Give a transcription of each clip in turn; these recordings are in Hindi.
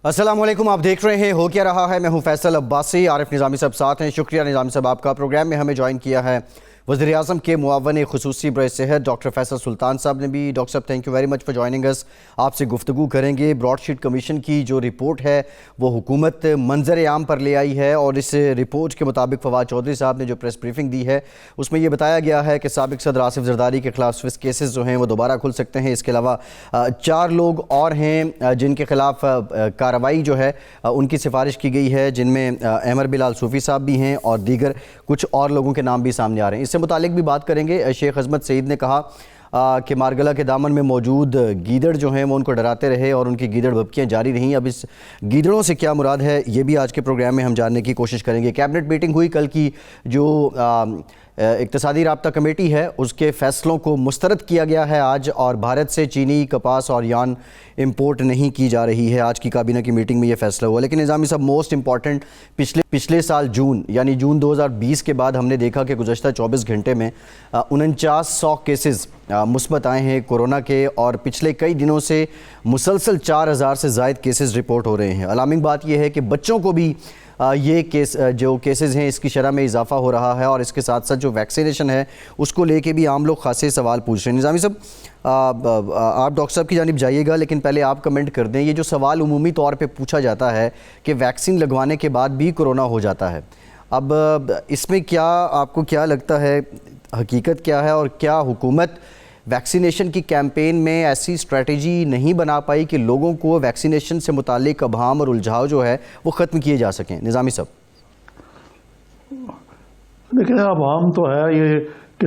अस्सलाम वालेकुम, आप देख रहे हैं हो क्या रहा है। मैं हूं फैसल अब्बासी। आरिफ निज़ामी साहब साथ हैं। शुक्रिया निज़ामी साहब, आपका प्रोग्राम में हमें ज्वाइन किया है वज़ीर आज़म के मुआवन खुसूसी बरए सेहत डॉक्टर फैसल सुल्तान साहब ने भी। डॉक्टर साहब, thank you very much for joining us. आपसे गुफ्तगू करेंगे। ब्रॉडशीट कमीशन की जो रिपोर्ट है वो हुकूमत मंजर आम पर ले आई है और इस रिपोर्ट के मुताबिक फवाद चौधरी साहब ने जो प्रेस ब्रीफिंग दी है उसमें यह बताया गया है कि साबिक सदर आसिफ जरदारी के खिलाफ स्विस केसेस जो हैं वो दोबारा खुल सकते हैं। इसके अलावा 4 लोग और हैं जिनके खिलाफ कार्रवाई जो है उनकी सिफारिश की गई है, जिनमें अहमर बिलाल सूफ़ी साहब भी हैं और दीगर कुछ और लोगों के नाम भी सामने आ रहे हैं। इससे मुतालिक भी बात करेंगे। शेख अजमत सईद ने कहा कि मारगला के दामन में मौजूद गीदड़ जो हैं वो उनको डराते रहे और उनकी गीदड़ भभकियाँ जारी रहीं। अब इस गीदड़ों से क्या मुराद है ये भी आज के प्रोग्राम में हम जानने की कोशिश करेंगे। कैबिनेट मीटिंग हुई कल की, जो इक़्तिसादी राब्ता कमेटी है उसके फ़ैसलों को मुस्तरद किया गया है आज, और भारत से चीनी, कपास और यान इंपोर्ट नहीं की जा रही है। आज की काबीना की मीटिंग में ये फ़ैसला हुआ। लेकिन निज़ामी साहब, मोस्ट इंपॉर्टेंट, पिछले साल जून यानी जून 2020 के बाद हमने देखा कि गुज़श्ता 24 घंटे में 4900 केसेस मुस्बत आए हैं कोरोना के, और पिछले कई दिनों से मुसलसल 4000 से ज़ायद केसेस रिपोर्ट हो रहे हैं। अलार्मिंग बात यह है कि बच्चों को भी ये केसेस हैं इसकी शरह में इजाफा हो रहा है, और इसके साथ साथ जो वैक्सीनेशन है उसको लेके भी आम लोग खासे सवाल पूछ रहे हैं। निज़ामी साहब, आप डॉक्टर साहब की जानिब जाइएगा, लेकिन पहले आप कमेंट कर दें। ये जो सवाल उमूमी तौर पे पूछा जाता है कि वैक्सीन लगवाने के बाद भी कोरोना हो जाता है, अब इसमें क्या आपको क्या लगता है, हकीकत क्या है, और क्या हुकूमत वैक्सीनेशन की कैंपेन में ऐसी स्ट्रेटजी नहीं बना पाई कि लोगों को वैक्सीनेशन से मुतालिक अभाम और उलझाव जो है वो ख़त्म किए जा सकें? निज़ामी साहब, देखिए, अभाम तो है ये कि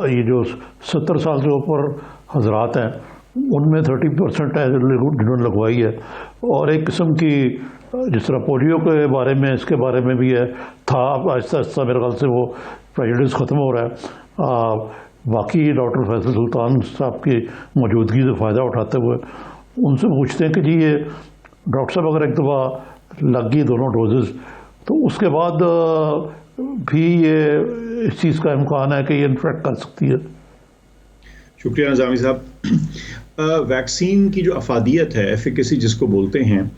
ये जो 70 साल से ऊपर हजरात हैं उनमें 30% है जिन्होंने लगवाई है, और एक किस्म की जिस तरह पोलियो के बारे में, इसके बारे में भी है था, आहिस्ता आहिस्ता मेरे ख्याल से वो प्रेजुडिस ख़त्म हो रहा है। बाकी डॉक्टर फैसल सुल्तान साहब की मौजूदगी से फ़ायदा उठाते हुए उनसे पूछते हैं कि जी ये डॉक्टर साहब अगर एक दफ़ा लग गई दोनों डोजेज़ तो उसके बाद भी ये इस चीज़ का इम्कान है कि ये इन्फेक्ट कर सकती है? शुक्रिया निज़ामी साहब। वैक्सीन की जो अफादियत है, एफिकेसी जिसको बोलते हैं,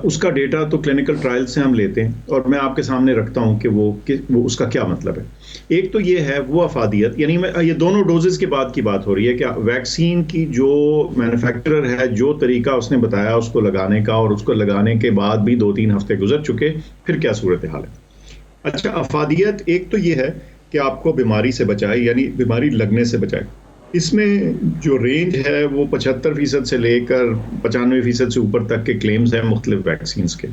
उसका डेटा तो क्लिनिकल ट्रायल से हम लेते हैं, और मैं आपके सामने रखता हूं कि वो उसका क्या मतलब है। एक तो ये है वो अफादियत, यानी ये दोनों डोजेस के बाद की बात हो रही है कि वैक्सीन की जो मैन्युफैक्चरर है, जो तरीका उसने बताया उसको लगाने का, और उसको लगाने के बाद भी 2-3 हफ्ते गुजर चुके, फिर क्या सूरत हाल है। अच्छा, अफादियत एक तो ये है कि आपको बीमारी से बचाए, यानी बीमारी लगने से बचाए। इसमें जो रेंज है वो 75% से लेकर 95% से ऊपर तक के क्लेम्स हैं मुख्तलिफ वैक्सीन्स के।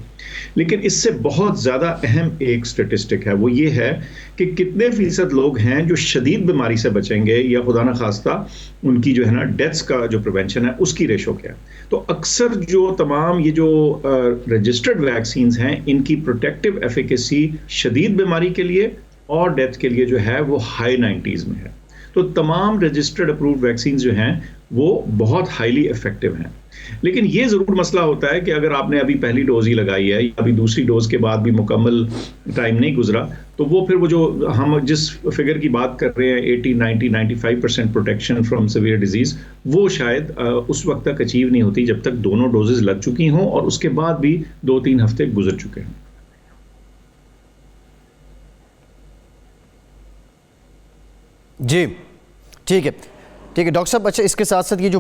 लेकिन इससे बहुत ज़्यादा अहम एक स्टेटिस्टिक है, वो ये है कि कितने फीसद लोग हैं जो शदीद बीमारी से बचेंगे, या खुदा न खास्ता उनकी जो है ना डेथ्स का जो प्रिवेंशन है उसकी रेशो क्या है। तो अक्सर जो तमाम ये जो रजिस्टर्ड वैक्सीन्स हैं इनकी प्रोटेक्टिव एफिकेसी शदीद बीमारी के लिए और डेथ के लिए जो है वो हाई 90s में है। तो तमाम रजिस्टर्ड अप्रूव्ड वैक्सीन जो हैं वो बहुत हाईली इफेक्टिव हैं। लेकिन ये ज़रूर मसला होता है कि अगर आपने अभी पहली डोज ही लगाई है, या अभी दूसरी डोज के बाद भी मुकम्मल टाइम नहीं गुजरा, तो वो फिर वो जो हम जिस फिगर की बात कर रहे हैं 80, 90, 95% प्रोटेक्शन फ्रॉम सीवियर डिजीज़, वो शायद उस वक्त तक अचीव नहीं होती जब तक दोनों डोजेज लग चुकी हों और उसके बाद भी 2-3 हफ्ते गुजर चुके हैं। जी ठीक है डॉक्टर साहब। अच्छा, इसके साथ साथ ये जो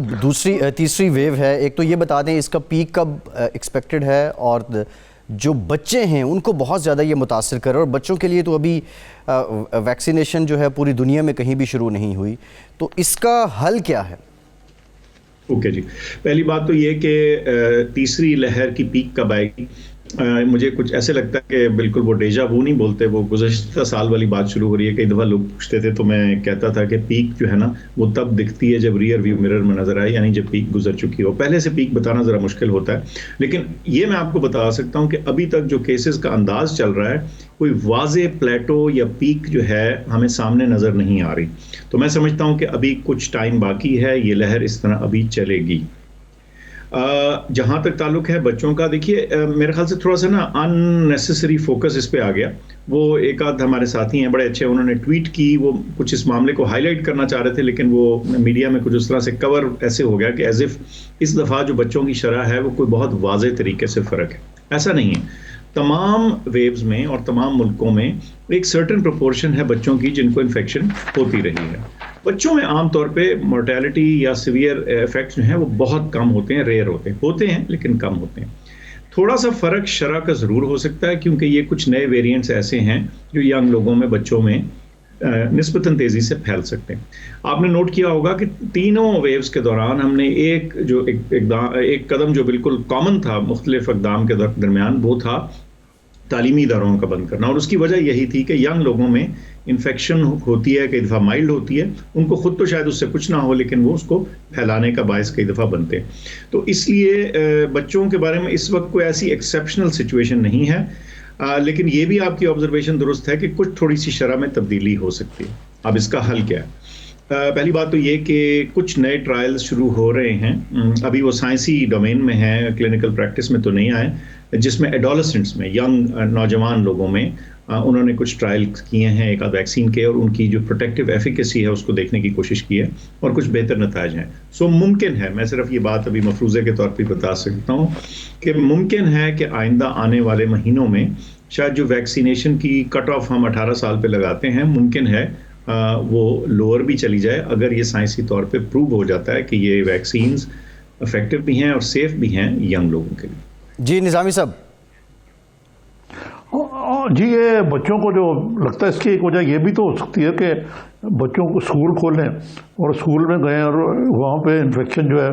तीसरी वेव है, एक तो ये बता दें इसका पीक कब एक्सपेक्टेड है, और जो बच्चे हैं उनको बहुत ज़्यादा ये मुतासर कर रहा है, और बच्चों के लिए तो अभी वैक्सीनेशन जो है पूरी दुनिया में कहीं भी शुरू नहीं हुई, तो इसका हल क्या है? ओके जी, पहली बात तो ये कि तीसरी लहर की पीक कब आएगी। मुझे कुछ ऐसे लगता है कि बिल्कुल वो डेजा वू नहीं बोलते, वो गुज़श्ता साल वाली बात शुरू हो रही है। कई दफ़ा लोग पूछते थे तो मैं कहता था कि पीक जो है ना वो तब दिखती है जब रियर व्यू मिरर में नज़र आए, यानी जब पीक गुजर चुकी हो। पहले से पीक बताना ज़रा मुश्किल होता है, लेकिन ये मैं आपको बता सकता हूँ कि अभी तक जो केसेस का अंदाज़ चल रहा है, कोई वाज़े प्लेटो या पीक जो है हमें सामने नज़र नहीं आ रही। तो मैं समझता हूँ कि अभी कुछ टाइम बाकी है, ये लहर इस तरह अभी चलेगी। जहाँ तक ताल्लुक है बच्चों का, देखिए मेरे ख्याल से थोड़ा सा ना अननेसेसरी फोकस इस पे आ गया। वो एक आध हमारे साथी हैं बड़े अच्छे, उन्होंने ट्वीट की, वो कुछ इस मामले को हाईलाइट करना चाह रहे थे, लेकिन वो मीडिया में कुछ उस तरह से कवर ऐसे हो गया कि एज इफ इस दफ़ा जो बच्चों की शरह है वो कोई बहुत वाज़ेह तरीके से फ़र्क है। ऐसा नहीं है। तमाम वेव्स में और तमाम मुल्कों में एक सर्टेन प्रोपोर्शन है बच्चों की जिनको इन्फेक्शन होती रही है। बच्चों में आमतौर पे मोर्टेलिटी या सीवियर इफेक्ट्स जो हैं वो बहुत कम होते हैं, रेयर होते हैं लेकिन कम होते हैं। थोड़ा सा फ़र्क शरह का ज़रूर हो सकता है क्योंकि ये कुछ नए वेरिएंट्स ऐसे हैं जो यंग लोगों में, बच्चों में निस्बतन तेज़ी से फैल सकते हैं। आपने नोट किया होगा कि तीनों वेव्स के दौरान हमने एक कदम जो बिल्कुल कॉमन था मुख्तलिफ अक़दाम के दरमियान, वो था तालीमी इदारों का बंद करना। और उसकी वजह यही थी कि यंग लोगों में इन्फेक्शन होती है, कई दफ़ा माइल्ड होती है, उनको खुद तो शायद उससे कुछ ना हो लेकिन वो उसको फैलाने का बायस कई दफ़ा बनते हैं। तो इसलिए बच्चों के बारे में इस वक्त कोई ऐसी एक्सेप्शनल सिचुएशन नहीं है, लेकिन ये भी आपकी ऑब्जर्वेशन दुरुस्त है कि कुछ थोड़ी सी शरह में तब्दीली हो सकती है। अब इसका हल क्या है? पहली बात तो ये कि कुछ नए ट्रायल्स शुरू हो रहे हैं, अभी वो साइंसी डोमेन में हैं, क्लिनिकल प्रैक्टिस में तो नहीं आए, जिसमें एडोलेसेंट्स में, यंग नौजवान लोगों में उन्होंने कुछ ट्रायल किए हैं एक आध वैक्सीन के, और उनकी जो प्रोटेक्टिव एफिकेसी है उसको देखने की कोशिश की है और कुछ बेहतर नताज हैं। सो मुमकिन है, मैं सिर्फ ये बात अभी मफरूज़े के तौर पर बता सकता हूँ कि मुमकिन है कि आइंदा आने वाले महीनों में शायद जो वैक्सीनेशन की कट ऑफ हम 18 साल पे लगाते हैं, मुमकिन है वो लोअर भी चली जाए अगर ये साइंसी तौर पे प्रूव हो जाता है कि ये वैक्सीन्स इफेक्टिव भी हैं और सेफ भी हैं यंग लोगों के लिए। जी निज़ामी साहब। जी, ये बच्चों को जो लगता है इसकी एक वजह ये भी तो हो सकती है कि बच्चों को स्कूल खोलें और स्कूल में गए और वहाँ पे इन्फेक्शन जो है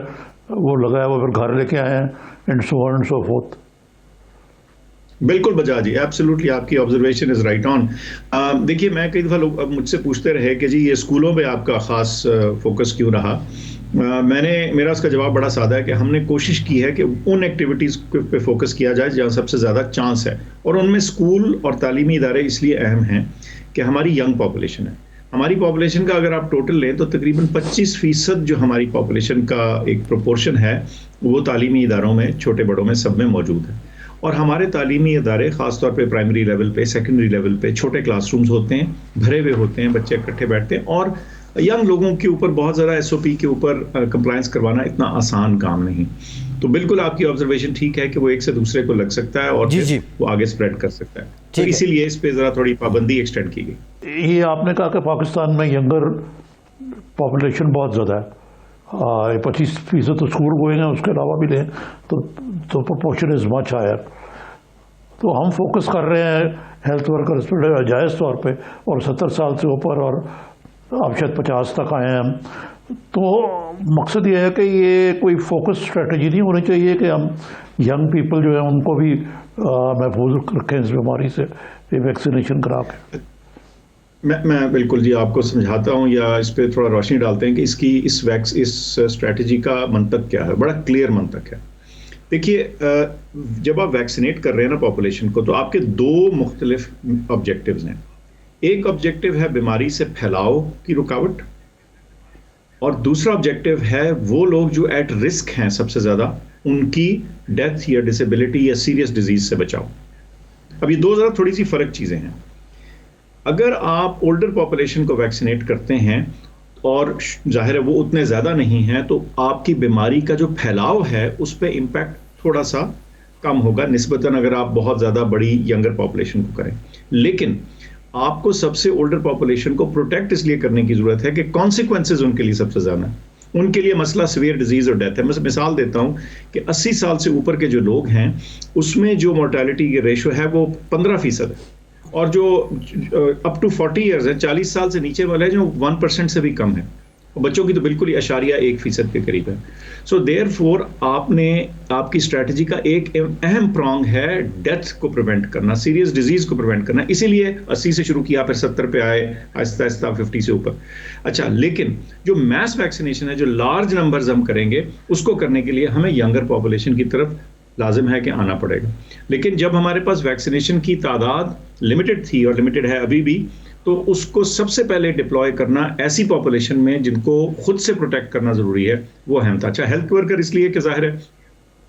वो लगाया, वो फिर घर लेके आए हैं, and so on and so fourth. बिल्कुल बजा जी, एब्सोल्युटली आपकी ऑब्जर्वेशन इज राइट ऑन। देखिए, मैं कई दफ़ा लोग मुझसे पूछते रहे कि जी ये स्कूलों पे आपका ख़ास फोकस क्यों रहा। मेरा उसका जवाब बड़ा सादा है कि हमने कोशिश की है कि उन एक्टिविटीज़ पे फोकस किया जाए जहाँ सबसे ज़्यादा चांस है, और उनमें स्कूल और तालीमी इदारे इसलिए अहम हैं कि हमारी यंग पॉपुलेशन है। हमारी पॉपुलेशन का अगर आप टोटल लें तो तकरीबन 25% जो हमारी पॉपुलेशन का एक प्रोपोर्शन है वो तालीमी इदारों में, छोटे बड़ों में, सब में मौजूद है। और हमारे तालीमी इदारे ख़ासतौर पे प्राइमरी लेवल पे, सेकेंडरी लेवल पे छोटे क्लासरूम्स होते हैं, भरे हुए होते हैं, बच्चे इकट्ठे बैठते हैं, और यंग लोगों के ऊपर बहुत ज़्यादा SOP के ऊपर कंप्लायंस करवाना इतना आसान काम नहीं। तो बिल्कुल आपकी ऑब्जर्वेशन ठीक है कि वो एक से दूसरे को लग सकता है और जी। वो आगे स्प्रेड कर सकता है, तो इसीलिए इस पे ज़रा थोड़ी पाबंदी एक्सटेंड की गई। ये आपने कहा कि पाकिस्तान में यंगर पॉपुलेशन बहुत ज़्यादा है, 25% तो स्कूल गोइंग है, उसके अलावा भी लें तो प्रोपोर्शन इज मच हायर। तो हम फोकस कर रहे हैं हेल्थ वर्कर्स पर जायज़ तौर पे, और 70 साल से ऊपर, और अब शायद 50 तक आए हैं हम। तो मकसद ये है कि ये कोई फोकस स्ट्रेटजी नहीं होनी चाहिए कि हम यंग पीपल जो है उनको भी महफूज रखें इस बीमारी से, वैक्सीनेशन करा के। मैं बिल्कुल जी आपको समझाता हूँ या इस पर थोड़ा रोशनी डालते हैं कि इस स्ट्रेटजी का मंतक क्या है। बड़ा क्लियर मंतक है। देखिए, जब आप वैक्सीनेट कर रहे हैं ना पॉपुलेशन को, तो आपके दो मुख्तलिफ ऑब्जेक्टिव्स हैं। एक ऑब्जेक्टिव है बीमारी से फैलाव की रुकावट, और दूसरा ऑब्जेक्टिव है वो लोग जो एट रिस्क हैं सबसे ज़्यादा, उनकी डेथ या डिसेबिलिटी या सीरियस डिजीज से बचाओ। अब ये दो ज़रा थोड़ी सी फ़र्क चीज़ें हैं। अगर आप ओल्डर पॉपुलेशन को वैक्सीनेट करते हैं और जाहिर है वो उतने ज़्यादा नहीं हैं, तो आपकी बीमारी का जो फैलाव है उस पर इम्पैक्ट थोड़ा सा कम होगा निस्बतन अगर आप बहुत ज़्यादा बड़ी यंगर पॉपुलेशन को करें। लेकिन आपको सबसे ओल्डर पॉपुलेशन को प्रोटेक्ट इसलिए करने की ज़रूरत है कि कॉन्सिक्वेंसेज उनके लिए सबसे ज़्यादा है। उनके लिए मसला सीवियर डिजीज़ और डेथ है। मैं मिसाल देता हूँ कि 80 साल से ऊपर के जो लोग हैं उसमें जो मोर्टेलिटी के रेशो है वो 15% है, और जो अप टू 40 ईयर्स है, 40 साल से नीचे वाले जो 1% से भी कम है, और बच्चों की तो बिल्कुल ही 0.1% के करीब है। सो देयरफॉर आपकी स्ट्रैटेजी का एक अहम प्रॉन्ग है डेथ को प्रिवेंट करना, सीरियस डिजीज को प्रिवेंट करना। इसीलिए 80 से शुरू किया, फिर 70 पे आए, आहिस्ता आहिस्ता 50 से ऊपर। अच्छा, लेकिन जो मैस वैक्सीनेशन है, जो लार्ज नंबर्स हम करेंगे, उसको करने के लिए हमें यंगर पॉपुलेशन की तरफ लाजिम है कि आना पड़ेगा। लेकिन जब हमारे पास वैक्सीनेशन की तादाद लिमिटेड थी और लिमिटेड है अभी भी, तो उसको सबसे पहले डिप्लॉय करना ऐसी पॉपुलेशन में जिनको खुद से प्रोटेक्ट करना ज़रूरी है, वो अहम था। अच्छा, हेल्थ वर्कर इसलिए कि ज़ाहिर है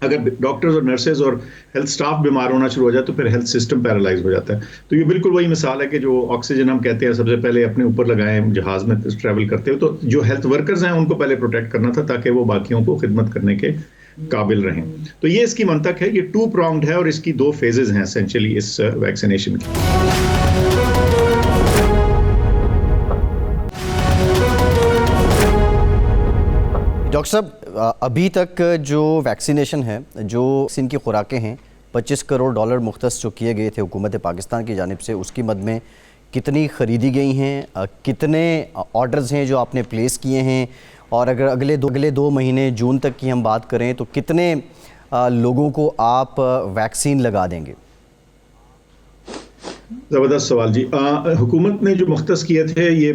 अगर डॉक्टर्स और नर्सेज और हेल्थ स्टाफ बीमार होना शुरू हो जाए तो फिर हेल्थ सिस्टम पैरालाइज हो जाता है। तो ये बिल्कुल वही मिसाल है कि जो ऑक्सीजन हम कहते हैं सबसे पहले अपने ऊपर लगाएं जहाज में ट्रैवल करते हो, तो जो हेल्थ वर्कर्स हैं उनको पहले प्रोटेक्ट करना था ताकि वो बाकियों को खिदमत करने के काबिल रहें। तो ये इसकी मंतक है, ये 2 pronged है और इसकी 2 फेजेज हैं एसेंशियली इस वैक्सीनेशन की। डॉक्टर साहब, अभी तक जो वैक्सीनेशन है, जो वैक्सीन की खुराकें हैं, $25 करोड़ मुख्तस जो किए गए थे हुकूमत पाकिस्तान की जानिब से, उसकी मद में कितनी ख़रीदी गई हैं, कितने ऑर्डर्स हैं जो आपने प्लेस किए हैं, और अगर अगले दो महीने जून तक की हम बात करें तो कितने लोगों को आप वैक्सीन लगा देंगे? ज़बरदस्त सवाल जी। हुकूमत ने जो मुख्तस किए थे ये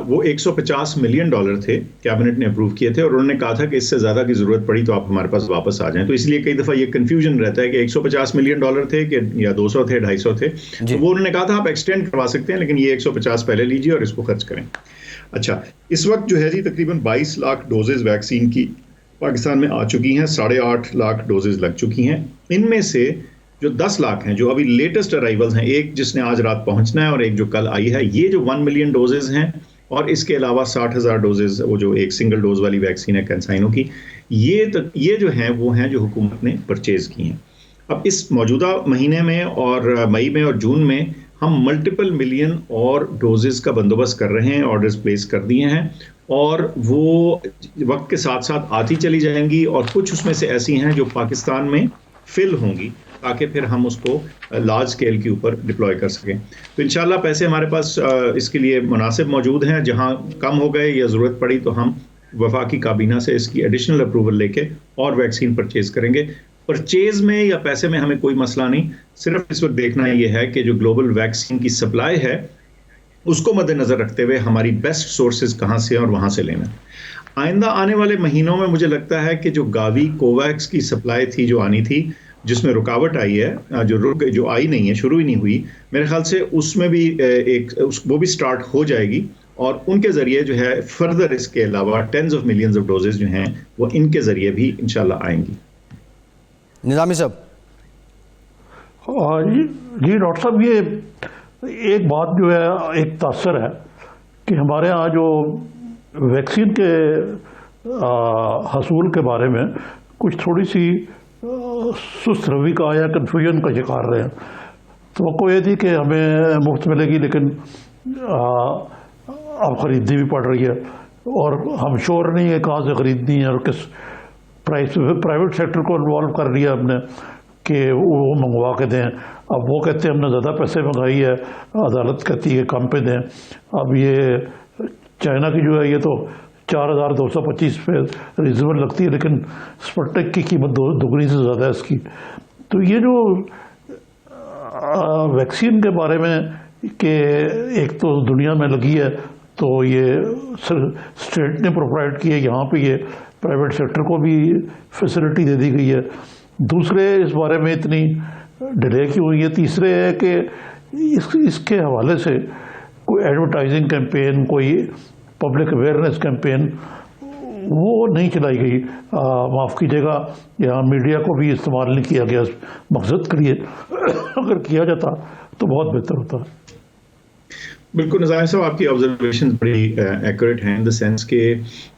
वो $150 मिलियन थे, कैबिनेट ने अप्रूव किए थे, और उन्होंने कहा था कि इससे ज़्यादा की ज़रूरत पड़ी तो आप हमारे पास वापस आ जाएं। तो इसलिए कई दफ़ा ये कन्फ्यूजन रहता है कि $150 मिलियन थे कि या 200 थे, 250 थे। तो वो उन्होंने कहा था आप एक्सटेंड करवा सकते हैं, लेकिन ये 150 पहले लीजिए और इसको खर्च करें। अच्छा, इस वक्त जो है जी तकरीबन 22 लाख डोजेज वैक्सीन की पाकिस्तान में आ चुकी हैं, 8.5 लाख डोजेज लग चुकी हैं। इनमें से जो 10 लाख हैं जो अभी लेटेस्ट अराइवल्स हैं, एक जिसने आज रात पहुंचना है और एक जो कल आई है, ये जो 1 मिलियन डोजेज हैं, और इसके अलावा 60,000 डोजेज वो जो एक सिंगल डोज वाली वैक्सीन है कैंसाइनो की, ये जो हैं वो हैं जो हुकूमत ने परचेज की हैं। अब इस मौजूदा महीने में और मई में और जून में हम मल्टीपल मिलियन और डोजेस का बंदोबस्त कर रहे हैं, ऑर्डर्स प्लेस कर दिए हैं, और वो वक्त के साथ साथ आती चली जाएंगी, और कुछ उसमें से ऐसी हैं जो पाकिस्तान में फिल होंगी ताकि फिर हम उसको लार्ज स्केल के ऊपर डिप्लॉय कर सकें। तो इंशाल्लाह पैसे हमारे पास इसके लिए मुनासिब मौजूद हैं। जहां कम हो गए या ज़रूरत पड़ी तो हम वफाकी काबीना से इसकी एडिशनल अप्रूवल लेके और वैक्सीन परचेज करेंगे। परचेज में या पैसे में हमें कोई मसला नहीं, सिर्फ इस वक्त देखना यह है कि जो ग्लोबल वैक्सीन की सप्लाई है उसको मद्देनजर रखते हुए हमारी बेस्ट सोर्सेज कहाँ से और वहां से लेना। आइंदा आने वाले महीनों में मुझे लगता है कि जो गावी कोवैक्स की सप्लाई थी जो आनी थी, जिसमें रुकावट आई है, जो आई नहीं है, शुरू ही नहीं हुई, मेरे ख्याल से उसमें भी वो भी स्टार्ट हो जाएगी, और उनके जरिए जो है फर्दर इसके अलावा tens of millions of doses जो हैं वो इनके जरिए भी इंशाल्लाह आएंगी। निज़ामी साहब। जी डॉक्टर साहब, ये एक बात जो है एक तासर है कि हमारे यहाँ जो वैक्सीन के हसूल के बारे में कुछ थोड़ी सी सुस्त रवि का या कन्फ्यूजन का शिकार रहे हैं। तो ये थी कि हमें मुफ्त मिलेगी, लेकिन अब ख़रीदनी भी पड़ रही है, और हम श्योर नहीं है कहाँ से ख़रीदनी है और किस प्राइस। प्राइवेट सेक्टर को इन्वॉल्व कर लिया हमने कि वो मंगवा के दें। अब वो कहते हैं हमने ज़्यादा पैसे मंगाई है, अदालत कहती है कम पे दें। अब ये चाइना की जो है ये तो 4,225 पे रिजनेबल लगती है, लेकिन स्पुतनिक की कीमत दुगनी से ज़्यादा है इसकी। तो ये जो वैक्सीन के बारे में कि एक तो दुनिया में लगी है, तो ये स्टेट ने प्रोवाइड की है, यहाँ पे ये प्राइवेट सेक्टर को भी फैसिलिटी दे दी गई है। दूसरे इस बारे में इतनी डिले क्यों हुई है। तीसरे है कि इसके हवाले से कोई एडवर्टाइजिंग कैंपेन, कोई पब्लिक अवेयरनेस कैंपेन वो नहीं चलाई गई। माफ़ कीजिएगा, यहाँ मीडिया को भी इस्तेमाल नहीं किया गया इस मकसद के लिए। अगर किया जाता तो बहुत बेहतर होता। बिल्कुल निज़ामी साहब, आपकी ऑब्जर्वेशन बड़ी एक्यूरेट हैं इन द सेंस के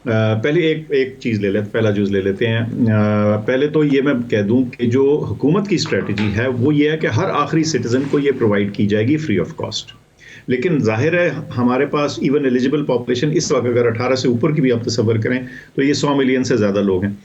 पहले एक चीज़ ले लेते, पहला जूज़ ले लेते हैं। पहले तो ये मैं कह दूं कि जो हुकूमत की स्ट्रेटजी है वो ये है कि हर आखिरी सिटीज़न को ये प्रोवाइड की जाएगी फ्री ऑफ कॉस्ट। लेकिन जाहिर है हमारे पास इवन एलिजिबल पॉपुलेशन इस वक्त अगर 18 से ऊपर की भी आप तसव्वुर करें तो ये 100 मिलियन से ज़्यादा लोग हैं।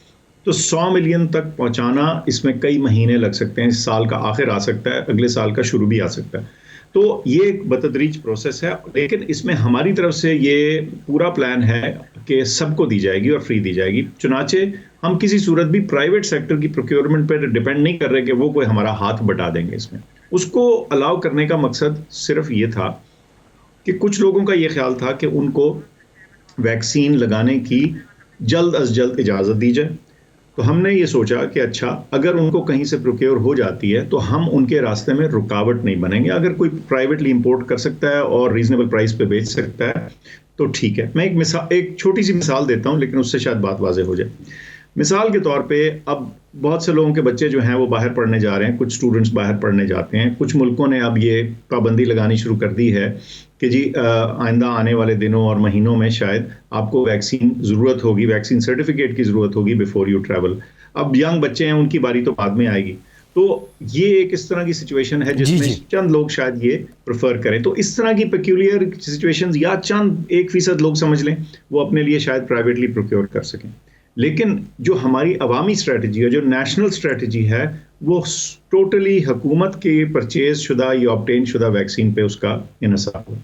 तो 100 मिलियन तक पहुँचाना, इसमें कई महीने लग सकते हैं, इस साल का आखिर आ सकता है, अगले साल का शुरू भी आ सकता है। तो ये एक बतदरीज प्रोसेस है, लेकिन इसमें हमारी तरफ से ये पूरा प्लान है कि सबको दी जाएगी और फ्री दी जाएगी। चुनाचे हम किसी सूरत भी प्राइवेट सेक्टर की प्रोक्योरमेंट पर डिपेंड नहीं कर रहे कि वो कोई हमारा हाथ बटा देंगे इसमें। उसको अलाउ करने का मकसद सिर्फ ये था कि कुछ लोगों का ये ख्याल था कि उनको वैक्सीन लगाने की जल्द अज जल्द इजाज़त दी जाए। तो हमने ये सोचा कि अच्छा, अगर उनको कहीं से प्रोक्योर हो जाती है तो हम उनके रास्ते में रुकावट नहीं बनेंगे। अगर कोई प्राइवेटली इंपोर्ट कर सकता है और रीजनेबल प्राइस पे बेच सकता है तो ठीक है। मैं एक छोटी सी मिसाल देता हूं, लेकिन उससे शायद बात वाज़ेह हो जाए। मिसाल के तौर पे अब बहुत से लोगों के बच्चे जो हैं वो बाहर पढ़ने जा रहे हैं, कुछ स्टूडेंट्स बाहर पढ़ने जाते हैं, कुछ मुल्कों ने अब ये पाबंदी लगानी शुरू कर दी है कि जी आइंदा आने वाले दिनों और महीनों में शायद आपको वैक्सीन ज़रूरत होगी, वैक्सीन सर्टिफिकेट की ज़रूरत होगी बिफोर यू ट्रैवल। अब यंग बच्चे हैं, उनकी बारी तो बाद में आएगी। तो ये एक इस तरह की सिचुएशन है जिसमें चंद लोग शायद ये प्रेफर करें। तो इस तरह की पेक्यूलियर सिचुएशंस या चंद 1% लोग समझ लें वो अपने लिए शायद प्राइवेटली प्रोक्योर कर सकें। लेकिन जो हमारी अवामी स्ट्रेटजी है, जो नेशनल स्ट्रेटजी है, वो टोटली हुकूमत के परचेज शुदा या ऑब्टेन शुदा वैक्सीन पे उसका इन्हिसार हो।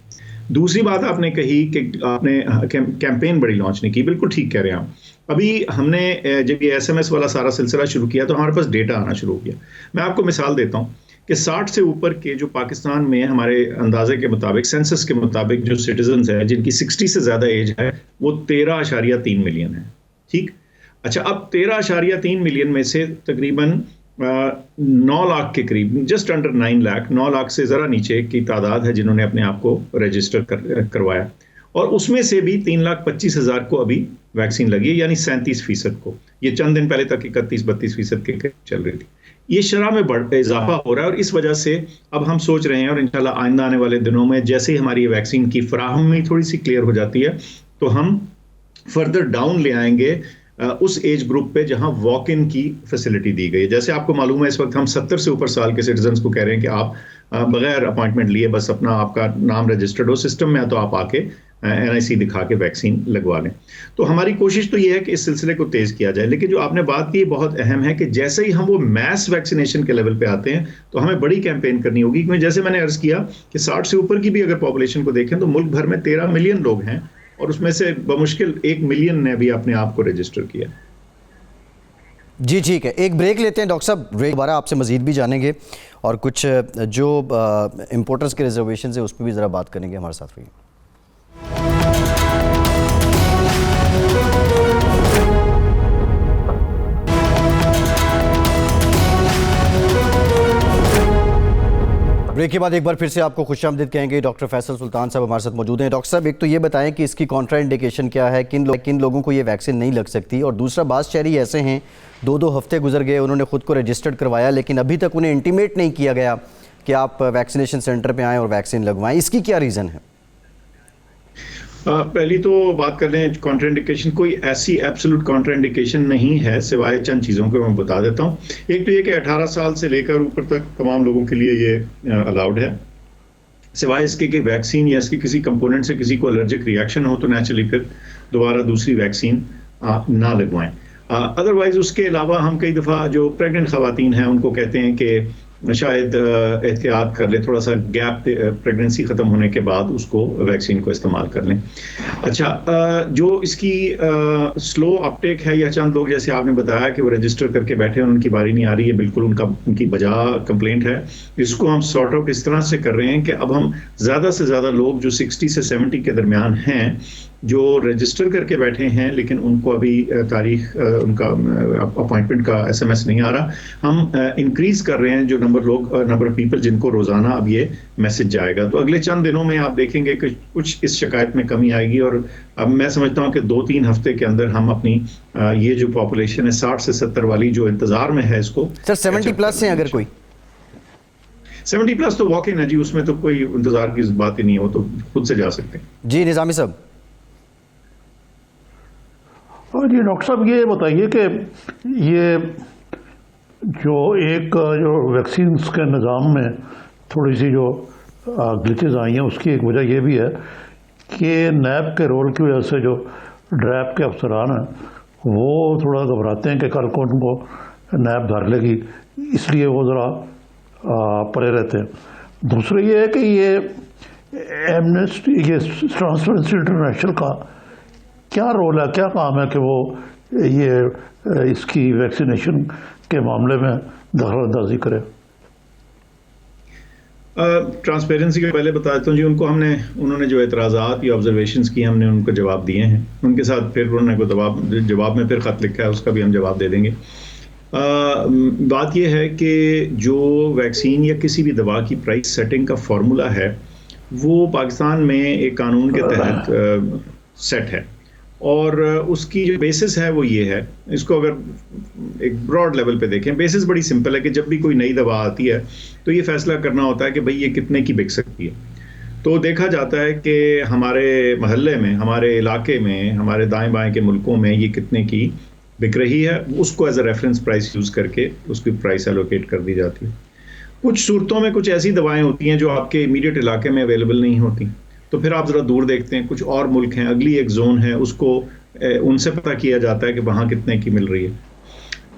दूसरी बात आपने कही कि आपने कैंपेन बड़ी लॉन्च नहीं की, बिल्कुल ठीक कह रहे हैं आप। अभी हमने जब ये SMS वाला सारा सिलसिला शुरू किया तो हमारे पास डेटा आना शुरू हो गया। मैं आपको मिसाल देता हूँ कि 60 से ऊपर के जो पाकिस्तान में हमारे अंदाजे के मुताबिक, सेंसस के मुताबिक जो सिटीजन्स हैं जिनकी 60 से ज़्यादा एज है, वो 13.3 मिलियन है। ठीक, अच्छा, अब 13.3 मिलियन में से तकरीबन 9 लाख के करीब, जस्ट अंडर 9 लाख, 9 लाख से ज़रा नीचे की तादाद है जिन्होंने अपने आप को रजिस्टर करवाया, और उसमें से भी 3,25,000 को अभी वैक्सीन लगी है, यानी 37% को। ये चंद दिन पहले तक 31-32% के करीब चल रही थी। ये शरह में इजाफा हो रहा है, और इस वजह से अब हम सोच रहे हैं, और इंशाल्लाह आइंदा आने वाले दिनों में जैसे ही हमारी वैक्सीन की फराहमी थोड़ी सी क्लियर हो जाती है तो हम फर्दर डाउन ले आएंगे उस एज ग्रुप पे जहां वॉक इन की फैसिलिटी दी गई है। जैसे आपको मालूम है, इस वक्त हम 70 से ऊपर साल के सिटीजन्स को कह रहे हैं कि आप बगैर अपॉइंटमेंट लिए बस अपना आपका नाम रजिस्टर्ड हो सिस्टम में, तो आप आके NIC दिखा के वैक्सीन लगवा लें। तो हमारी कोशिश तो ये है कि इस सिलसिले को तेज़ किया जाए। लेकिन जो आपने बात की बहुत अहम है कि जैसे ही हम वो मैस वैक्सीनेशन के लेवल पे आते हैं तो हमें बड़ी कैंपेन करनी होगी, क्योंकि जैसे मैंने अर्ज़ किया कि 60 से ऊपर की भी अगर पॉपुलेशन को देखें तो मुल्क भर में 13 मिलियन लोग हैं, और उसमें से बमुश्किल 1 मिलियन ने भी अपने आप को रजिस्टर किया। जी ठीक है, एक ब्रेक लेते हैं डॉक्टर साहब। ब्रेक दोबारा आपसे मज़ीद भी जानेंगे और कुछ जो इम्पोर्टर्स के रिजर्वेशन है उस पर भी ज़रा बात करेंगे। हमारे साथ रहिए। ब्रेक के बाद एक बार फिर से आपको खुशामदीद कहेंगे। डॉक्टर फैसल सुल्तान साहब हमारे साथ मौजूद हैं। डॉक्टर साहब, एक तो ये बताएं कि इसकी कॉन्ट्रा इंडिकेशन क्या है, किन लोगों को ये वैक्सीन नहीं लग सकती, और दूसरा बात शहरी ऐसे हैं 2-2 हफ्ते गुजर गए, उन्होंने खुद को रजिस्टर्ड करवाया लेकिन अभी तक उन्हें इंटीमेट नहीं किया गया कि आप वैक्सीनेशन सेंटर पर आएँ और वैक्सीन लगवाएँ। इसकी क्या रीज़न है? पहली तो बात कर लें कॉन्ट्राइंडिकेशन, कोई ऐसी एब्सोल्यूट कॉन्ट्राइंडिकेशन नहीं है, सिवाय चंद चीज़ों को मैं बता देता हूँ। एक तो ये कि 18 साल से लेकर ऊपर तक तमाम लोगों के लिए ये अलाउड है, सिवाय इसके कि वैक्सीन या इसके किसी कंपोनेंट से किसी को एलर्जिक रिएक्शन हो तो नेचुरली फिर दोबारा दूसरी वैक्सीन ना लगवाएं। अदरवाइज उसके अलावा हम कई दफ़ा जो प्रेग्नेंट ख़वातीन हैं उनको कहते हैं कि शायद एहतियात कर ले, थोड़ा सा गैप प्रेगनेंसी ख़त्म होने के बाद उसको वैक्सीन को इस्तेमाल कर लें। अच्छा, जो इसकी स्लो अपटेक है, या चंद लोग जैसे आपने बताया कि वो रजिस्टर करके बैठे हैं उनकी बारी नहीं आ रही है, बिल्कुल उनकी बजा कंप्लेंट है। इसको हम सॉर्ट आउट इस तरह से कर रहे हैं कि अब हम ज़्यादा से ज़्यादा लोग जो 60 से 70 के दरमियान हैं जो रजिस्टर करके बैठे हैं लेकिन उनको अभी तारीख उनका अपॉइंटमेंट का SMS नहीं आ रहा, हम इंक्रीज कर रहे हैं जो नंबर ऑफ पीपल जिनको रोजाना अब ये मैसेज जाएगा। तो अगले चंद दिनों में आप देखेंगे कि कुछ इस शिकायत में कमी आएगी, और अब मैं समझता हूँ कि 2-3 हफ्ते के अंदर हम अपनी ये जो पॉपुलेशन है 60 से 70 वाली जो इंतजार में है इसको। सर 70+ है, अगर कोई 70+ तो वॉक इन है जी, उसमें तो कोई इंतजार की बात ही नहीं हो, तो खुद से जा सकते हैं। जी निजामी साहब। और जी डॉक्टर साहब, ये बताइए कि ये जो वैक्सीन के निज़ाम में थोड़ी सी जो ग्लिचेस आई हैं उसकी एक वजह ये भी है कि नैब के रोल की वजह से जो ड्रैप के अफसरान हैं वो थोड़ा घबराते हैं कि कल को उनको नैब धर लेगी, इसलिए वो ज़रा परे रहते हैं। दूसरा ये है कि ये एमनेस्टी, ये ट्रांसपेरेंसी इंटरनेशनल का क्या रोल है, क्या काम है कि वो ये इसकी वैक्सीनेशन के मामले में दखलअंदाजी करे? ट्रांसपेरेंसी के पहले बता देता हूँ जी, उन्होंने जो एतराज़ात या ऑब्जर्वेशंस की हमने उनको जवाब दिए हैं, उनके साथ फिर उन्होंने कोई जवाब में फिर ख़त लिखा है, उसका भी हम जवाब दे देंगे। बात यह है कि जो वैक्सीन या किसी भी दवा की प्राइस सेटिंग का फार्मूला है वो पाकिस्तान में एक कानून के तहत सेट है, और उसकी जो बेसिस है वो ये है, इसको अगर एक ब्रॉड लेवल पे देखें, बेसिस बड़ी सिंपल है कि जब भी कोई नई दवा आती है तो ये फैसला करना होता है कि भाई ये कितने की बिक सकती है। तो देखा जाता है कि हमारे महल्ले में, हमारे इलाके में, हमारे दाएं बाएं के मुल्कों में ये कितने की बिक रही है, उसको as a reference price use करके उसकी प्राइस एलोकेट कर दी जाती है। कुछ सूरतों में कुछ ऐसी दवाएं होती हैं जो आपके इमीडिएट इलाके में अवेलेबल नहीं होती, तो फिर आप ज़रा दूर देखते हैं, कुछ और मुल्क हैं, अगली एक जोन है, उसको उनसे पता किया जाता है कि वहाँ कितने की मिल रही है।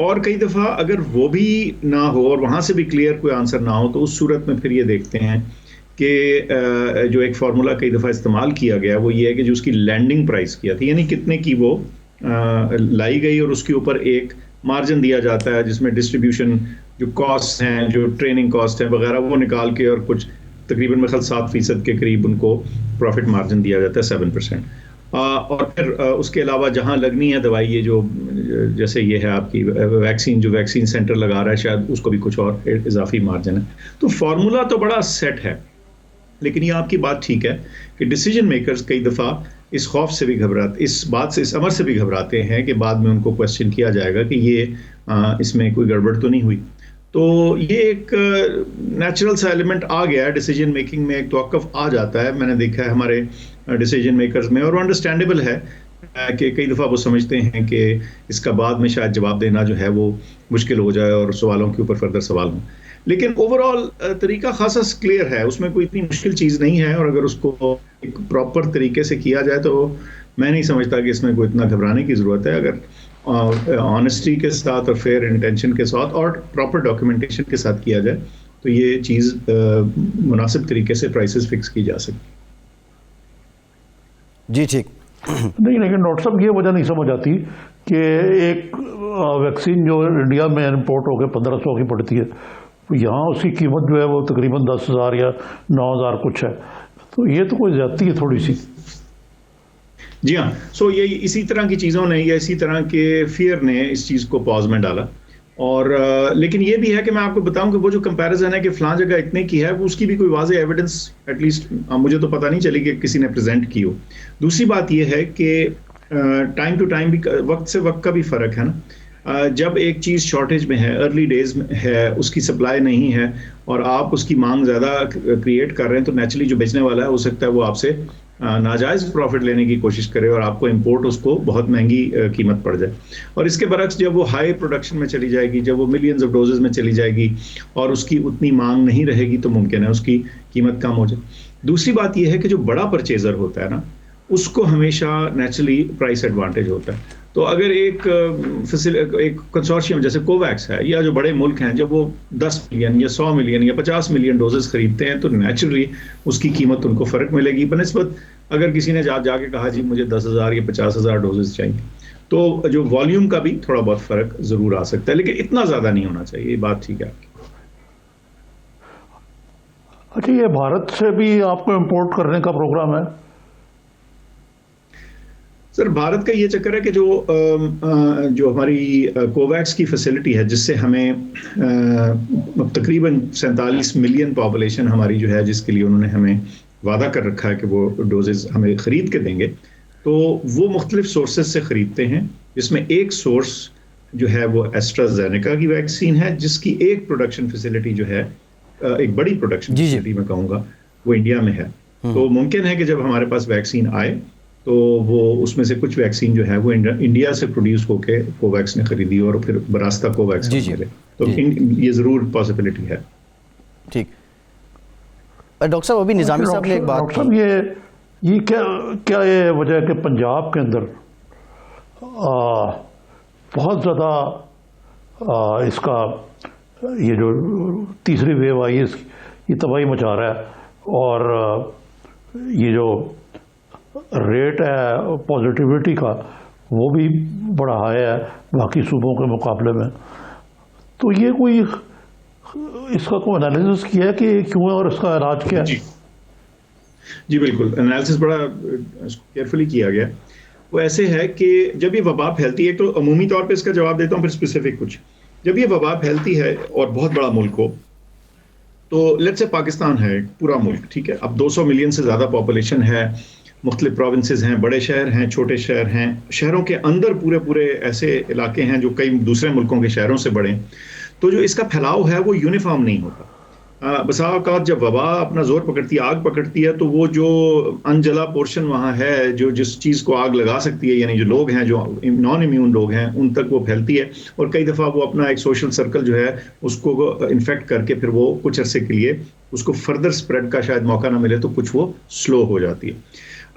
और कई दफ़ा अगर वो भी ना हो और वहाँ से भी क्लियर कोई आंसर ना हो, तो उस सूरत में फिर ये देखते हैं कि जो एक फार्मूला कई दफ़ा इस्तेमाल किया गया वो ये है कि जो उसकी लैंडिंग प्राइस किया था, यानी कितने की वो लाई गई, और उसके ऊपर एक मार्जिन दिया जाता है जिसमें डिस्ट्रीब्यूशन, जो कॉस्ट हैं, जो ट्रेनिंग कॉस्ट है वगैरह, वो निकाल के और कुछ तकरीबन मतलब 7% के करीब उनको प्रॉफिट मार्जिन दिया जाता है, 7%। और फिर उसके अलावा जहां लगनी है दवाई, ये जो जैसे ये है आपकी वैक्सीन, जो वैक्सीन सेंटर लगा रहा है शायद उसको भी कुछ और इजाफी मार्जिन है। तो फार्मूला तो बड़ा सेट है, लेकिन ये आपकी बात ठीक है कि डिसीजन मेकर्स कई दफ़ा इस खौफ से भी घबराते, इस बात से, इस अमर से भी घबराते हैं कि बाद में उनको क्वेश्चन किया जाएगा कि ये इसमें कोई गड़बड़ तो नहीं हुई। तो ये एक नेचुरल सा एलिमेंट आ गया है डिसीजन मेकिंग में, एक तवक्कुफ आ जाता है, मैंने देखा है हमारे डिसीजन मेकर्स में, और अंडरस्टैंडेबल है कि कई दफ़ा वो समझते हैं कि इसका बाद में शायद जवाब देना जो है वो मुश्किल हो जाए और सवालों के ऊपर फर्दर सवाल हों। लेकिन ओवरऑल तरीका खासा क्लियर है, उसमें कोई इतनी मुश्किल चीज़ नहीं है, और अगर उसको एक प्रॉपर तरीके से किया जाए तो मैं नहीं समझता कि इसमें कोई इतना घबराने की ज़रूरत है। अगर ऑनेस्टी के साथ और फेयर इंटेंशन के साथ और प्रॉपर डॉक्यूमेंटेशन के साथ किया जाए तो ये चीज़ मुनासिब तरीके से प्राइसेस फिक्स की जा सकती। जी ठीक। नहीं, लेकिन डॉक्टर साहब ये वजह नहीं समझ आती कि एक वैक्सीन जो इंडिया में इम्पोर्ट होकर 1500 की पड़ती है, यहाँ उसकी कीमत जो है वो तकरीबन 10,000 या 9,000 कुछ है, तो ये तो कोई ज्यादती है थोड़ी सी। जी हाँ, सो ये इसी तरह की चीज़ों ने या इसी तरह के फियर ने इस चीज़ को पॉज में डाला। और लेकिन ये भी है कि मैं आपको बताऊं कि वो जो कंपैरिजन है कि फलां जगह इतने की है, वो उसकी भी कोई वाज़ेह एविडेंस एटलीस्ट मुझे तो पता नहीं चली कि किसी ने प्रेजेंट की हो। दूसरी बात ये है कि टाइम टू टाइम भी, वक्त से वक्त का भी फ़र्क है ना। जब एक चीज़ शॉर्टेज में है, अर्ली डेज में है, उसकी सप्लाई नहीं है और आप उसकी मांग ज़्यादा क्रिएट कर रहे हैं, तो नेचुरली जो बेचने वाला है हो सकता है वो आपसे नाजायज़ प्रॉफिट लेने की कोशिश करे और आपको इंपोर्ट उसको बहुत महंगी कीमत पड़ जाए। और इसके बरक्स जब वो हाई प्रोडक्शन में चली जाएगी, जब वो मिलियंस ऑफ डोजेज में चली जाएगी और उसकी उतनी मांग नहीं रहेगी, तो मुमकिन है उसकी कीमत कम हो जाए। दूसरी बात यह है कि जो बड़ा परचेजर होता है ना, उसको हमेशा नेचुरली प्राइस एडवांटेज होता है। तो अगर एक कंसोर्शियम जैसे कोवैक्स है या जो बड़े मुल्क हैं, जब वो 10 मिलियन या 100 मिलियन या 50 मिलियन डोजेस खरीदते हैं, तो नेचुरली उसकी कीमत उनको फ़र्क मिलेगी बनिस्बत अगर किसी ने जाके कहा जी मुझे 10,000 या 50,000 डोजेस चाहिए, तो जो वॉल्यूम का भी थोड़ा बहुत फ़र्क ज़रूर आ सकता है, लेकिन इतना ज़्यादा नहीं होना चाहिए। ये बात ठीक है। अच्छा, ये भारत से भी आपको इंपोर्ट करने का प्रोग्राम है? सर, भारत का ये चक्कर है कि जो हमारी कोवैक्स की फैसिलिटी है, जिससे हमें तकरीबन 47 मिलियन पॉपुलेशन हमारी जो है, जिसके लिए उन्होंने हमें वादा कर रखा है कि वो डोजेज हमें ख़रीद के देंगे, तो वो मुख्तलिफ सोर्सेज से ख़रीदते हैं, जिसमें एक सोर्स जो है वो एस्ट्राजेनेका की वैक्सीन है, जिसकी एक प्रोडक्शन फैसिलिटी जो है, एक बड़ी प्रोडक्शन फैसिलिटी मैं कहूँगा, वो इंडिया में है। तो मुमकिन है कि जब हमारे पास वैक्सीन आए तो वो उसमें से कुछ वैक्सीन जो है वो इंडिया से प्रोड्यूस होके कोवैक्स ने खरीदी और फिर बरास्ता कोवैक्स मिले, तो ये ज़रूर पॉसिबिलिटी है। ठीक। डॉक्टर साहब, अभी निजामी साहब ने एक बात, डॉक्टर साहब ये क्या ये वजह है कि पंजाब के अंदर बहुत ज़्यादा इसका ये जो तीसरी वेव आई है ये तबाही मचा रहा है, और ये जो रेट है पॉजिटिविटी का वो भी बड़ा हाई है बाकी सूबों के मुकाबले में, तो ये कोई इसका कोई एनालिसिस किया है कि क्यों है और इसका इलाज क्या है? जी बिल्कुल, एनालिसिस बड़ा केयरफुली किया गया। वो ऐसे है कि जब ये वबा फैलती है, तो अमूमी तौर पे इसका जवाब देता हूँ, फिर स्पेसिफिक कुछ। जब ये वबा फैलती है और बहुत बड़ा मुल्क हो, तो लेट्स से पाकिस्तान है पूरा मुल्क, ठीक है, अब 200 मिलियन से ज़्यादा पॉपुलेशन है, मुख्तलिफ प्रोविंसेस हैं, बड़े शहर हैं, छोटे शहर हैं, शहरों के अंदर पूरे पूरे ऐसे इलाके हैं जो कई दूसरे मुल्कों के शहरों से बड़े हैं। तो जो इसका फैलाव है वो यूनिफॉर्म नहीं होता। बसा औकात जब वबा अपना जोर पकड़ती है, आग पकड़ती है, तो वो जो अनजला पोर्शन वहाँ है, जो जिस चीज़ को आग लगा सकती है, यानी जो लोग हैं, जो नॉन इम्यून लोग हैं, उन तक वो फैलती है और कई दफ़ा वो अपना एक सोशल सर्कल जो है उसको इन्फेक्ट करके फिर वो कुछ अरसे के लिए उसको फर्दर स्प्रेड का शायद मौका ना मिले तो कुछ वो स्लो हो जाती है।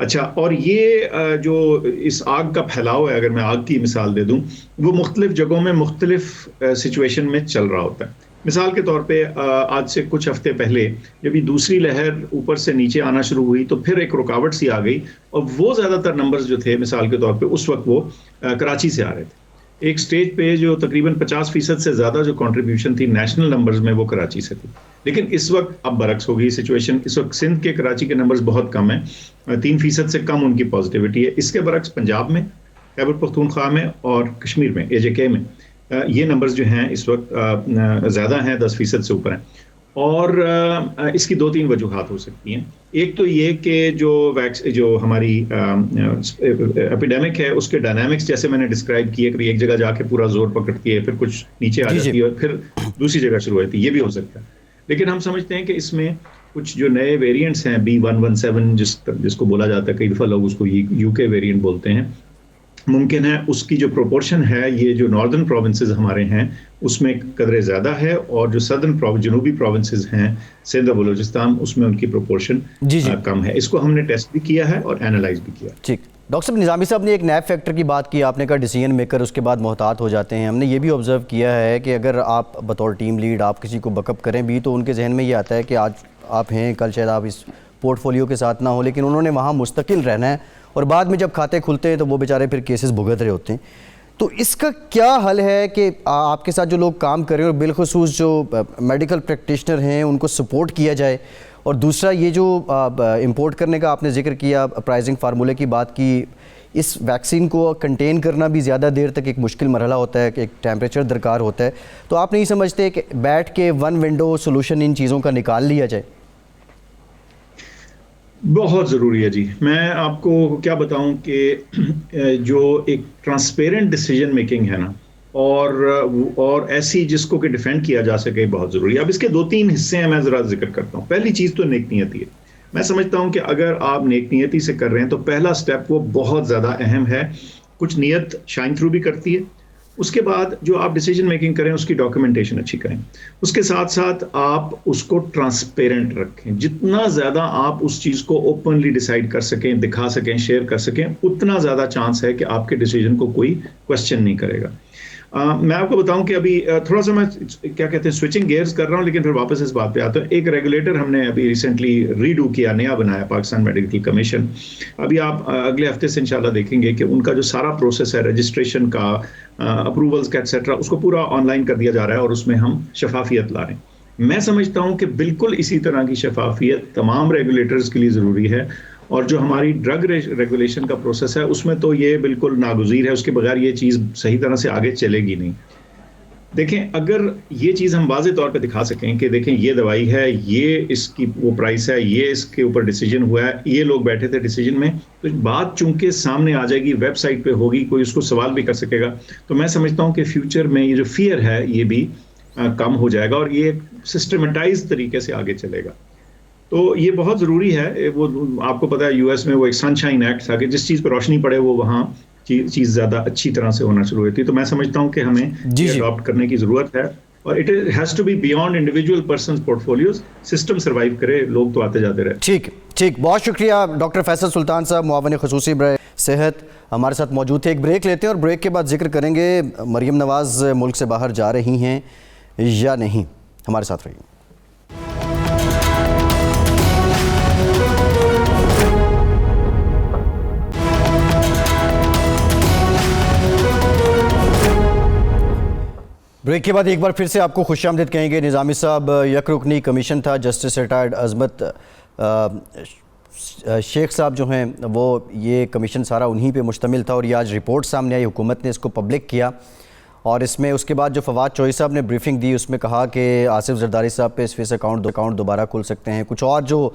अच्छा, और ये जो इस आग का फैलाव है, अगर मैं आग की मिसाल दे दूं, वो मुख्तलिफ जगहों में मुख्तलिफ सिचुएशन में चल रहा होता है। मिसाल के तौर पे आज से कुछ हफ्ते पहले जब ये दूसरी लहर ऊपर से नीचे आना शुरू हुई तो फिर एक रुकावट सी आ गई और वो ज़्यादातर नंबर्स जो थे मिसाल के तौर पे उस वक्त वो कराची से आ रहे थे। एक स्टेज पे जो तकरीबन 50% से ज़्यादा जो कंट्रीब्यूशन थी नेशनल नंबर्स में वो कराची से थी। लेकिन इस वक्त अब बरक्स हो गई सिचुएशन। इस वक्त सिंध के कराची के नंबर्स बहुत कम हैं, 3% से कम उनकी पॉजिटिविटी है। इसके बरक्स पंजाब में, खैबर पख्तूनख्वा में और कश्मीर में, AJK में ये नंबर्स जो हैं इस वक्त ज़्यादा हैं, 10% से ऊपर हैं। और इसकी 2-3 वजूहात हो सकती हैं। एक तो ये कि जो हमारी एपिडेमिक है उसके डायनामिक्स जैसे मैंने डिस्क्राइब किए कि एक जगह जाके पूरा जोर पकड़ती है, फिर कुछ नीचे आ जाती है और फिर दूसरी जगह शुरू होती है, ये भी हो सकता है। लेकिन हम समझते हैं कि इसमें कुछ जो नए वेरिएंट्स हैं, B117 जिसको बोला जाता है, कई दफ़ा लोग उसको UK वेरिएंट बोलते हैं, मुमकिन है उसकी जो प्रोपोर्शन है ये जो नॉर्दर्न प्रोविंसेस हमारे हैं उसमें कदरे ज़्यादा है और जो जनूबी प्रोविंसेस हैं सिंध और बलूचिस्तान उसमें उनकी प्रोपोर्शन कम है। इसको हमने टेस्ट भी किया है और एनालाइज भी किया। ठीक, डॉक्टर साहब निज़ामी साहब ने एक नैब फैक्टर की बात की, आपने कहा डिसीजन मेकर उसके बाद मोहतात हो जाते हैं। हमने ये भी ऑब्जर्व किया है कि अगर आप बतौर टीम लीड आप किसी को बकअप करें भी तो उनके जहन में ये आता है कि आज आप हैं, कल शायद आप इस पोर्टफोलियो के साथ ना हो, लेकिन उन्होंने वहाँ मुस्तकिल रहना है और बाद में जब खाते खुलते हैं तो वो बेचारे फिर केसेस भुगत रहे होते हैं। तो इसका क्या हल है कि आपके साथ जो लोग काम कर रहे हैं और बिलखुसूस जो मेडिकल प्रैक्टिशनर हैं उनको सपोर्ट किया जाए, और दूसरा ये जो इंपोर्ट करने का आपने जिक्र किया, प्राइसिंग फार्मूले की बात की, इस वैक्सीन को कंटेन करना भी ज़्यादा देर तक एक मुश्किल मरहला होता है, एक टेम्परेचर दरकार होता है। तो आप नहीं समझते कि बैठ के वन विंडो सोल्यूशन इन चीज़ों का निकाल लिया जाए? बहुत ज़रूरी है जी। मैं आपको क्या बताऊं कि जो एक ट्रांसपेरेंट डिसीजन मेकिंग है ना, और ऐसी जिसको कि डिफेंड किया जा सके, बहुत ज़रूरी है। अब इसके 2-3 हिस्से हैं, मैं ज़रा जिक्र करता हूं। पहली चीज़ तो नेक नियति है। मैं समझता हूं कि अगर आप नेक नियति से कर रहे हैं तो पहला स्टेप वो बहुत ज़्यादा अहम है। कुछ नियत शाइन थ्रू भी करती है। उसके बाद जो आप डिसीजन मेकिंग करें उसकी डॉक्यूमेंटेशन अच्छी करें। उसके साथ साथ आप उसको ट्रांसपेरेंट रखें। जितना ज़्यादा आप उस चीज़ को ओपनली डिसाइड कर सकें, दिखा सकें, शेयर कर सकें, उतना ज़्यादा चांस है कि आपके डिसीजन को कोई क्वेश्चन नहीं करेगा। मैं आपको बताऊं कि अभी थोड़ा सा मैं क्या कहते हैं स्विचिंग गियर्स कर रहा हूं, लेकिन फिर वापस इस बात पे आता हूं। एक रेगुलेटर हमने अभी रिसेंटली रीडू किया, नया बनाया, पाकिस्तान मेडिकल कमीशन। अभी आप अगले हफ्ते से इंशाल्लाह देखेंगे कि उनका जो सारा प्रोसेस है रजिस्ट्रेशन का, अप्रूवल्स का एक्सेट्रा, उसको पूरा ऑनलाइन कर दिया जा रहा है और उसमें हम शफाफियत ला रहे हैं। मैं समझता हूँ कि बिल्कुल इसी तरह की शफाफियत तमाम रेगुलेटर्स के लिए ज़रूरी है, और जो हमारी ड्रग रेगुलेशन का प्रोसेस है उसमें तो ये बिल्कुल नागुज़ीर है। उसके बगैर ये चीज़ सही तरह से आगे चलेगी नहीं। देखें, अगर ये चीज़ हम वाज़े तौर पे दिखा सकें कि देखें ये दवाई है, ये इसकी वो प्राइस है, ये इसके ऊपर डिसीजन हुआ है, ये लोग बैठे थे डिसीजन में, तो बात चूंकि सामने आ जाएगी, वेबसाइट पे होगी, कोई उसको सवाल भी कर सकेगा, तो मैं समझता हूँ कि फ्यूचर में ये जो फियर है ये भी कम हो जाएगा और ये सिस्टमेटाइज तरीके से आगे चलेगा। तो ये बहुत ज़रूरी है। वो आपको पता है US में वो एक सनशाइन एक्ट था कि जिस चीज़ पर रोशनी पड़े वो वहाँ चीज़ ज़्यादा अच्छी तरह से होना शुरू होती है। तो मैं समझता हूँ कि हमें अडॉप्ट करने की ज़रूरत है और it has to be beyond individual persons portfolios. System survive करे, लोग तो आते जाते रहे। ठीक, बहुत शुक्रिया डॉक्टर फैसल सुल्तान साहब, मुआवन खुसूसी बराए सेहत, हमारे साथ मौजूद थे। एक ब्रेक लेते हैं और ब्रेक के बाद जिक्र करेंगे मरियम नवाज़ मुल्क से बाहर जा रही हैं या नहीं। हमारे साथ रहिए। ब्रेक के बाद एक बार फिर से आपको खुशामदीद कहेंगे। निज़ामी साहब, यकरुकनी कमीशन था, जस्टिस रिटायर्ड अजमत शेख साहब जो हैं वो, ये कमीशन सारा उन्हीं पे मुश्तमिल था और ये आज रिपोर्ट सामने आई, हुकूमत ने इसको पब्लिक किया और इसमें उसके बाद जो फवाद चौधरी साहब ने ब्रीफिंग दी उसमें कहा कि आसिफ जरदारी साहब पे स्विस अकाउंट दोबारा खुल सकते हैं। कुछ और जो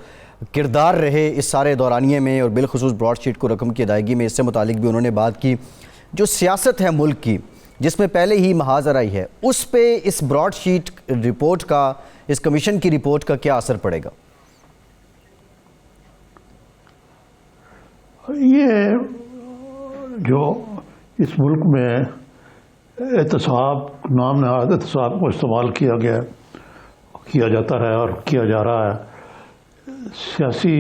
किरदार रहे इस सारे दौरानिए में और बिलखुसूस ब्रॉडशीट को रकम की अदायगी में, इससे मुतालिक भी उन्होंने बात की। जो सियासत है मुल्क की जिसमें पहले ही महाजर आई है, उस पे इस ब्रॉडशीट रिपोर्ट का, इस कमीशन की रिपोर्ट का क्या असर पड़ेगा? ये जो इस मुल्क में एहतसाब, नाम नहाद एहतसाब को इस्तेमाल किया जाता है और किया जा रहा है सियासी